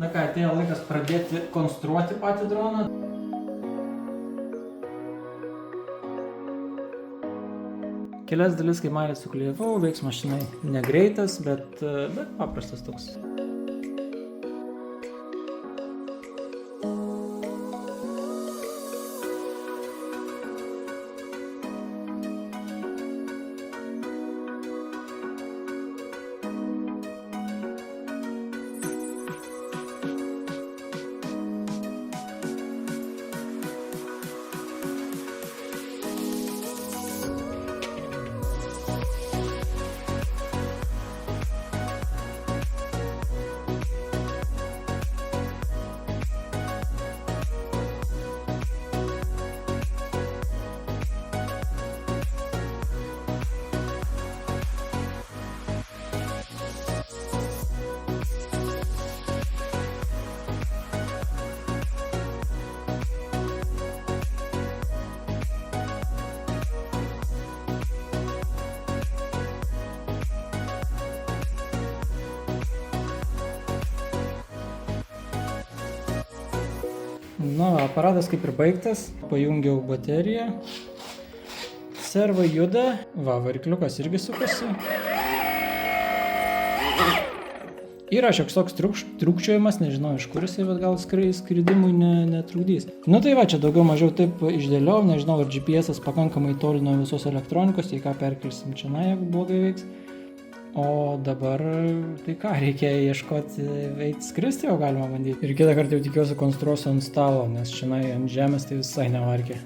Na ką, atėjo laikas pradėti konstruoti patį droną. Kelias dalis, kaip matėte, suklijavau, veiksmas žinai negreitas, bet paprastas toks. Na, aparatas kaip ir baigtas, pajungiau bateriją, servai juda, varikliukas irgi sukasi. Yra šioks toks trūkčiojimas, nežinau iš kur jisai, bet gal skridimui netrukdys. Nu tai va, čia daugiau mažiau taip išdėliau, nežinau, ar GPS pakankamai toli nuo visos elektronikos, tai ką perkelsim čia, jeigu blogai veiks. O dabar, tai ką, reikia ieškoti, eiti skristi jau galima bandyti. Ir kitą kartą jau tikiuosi konstruosiu ant stalo, nes čia ant žemės tai visai nevarkė.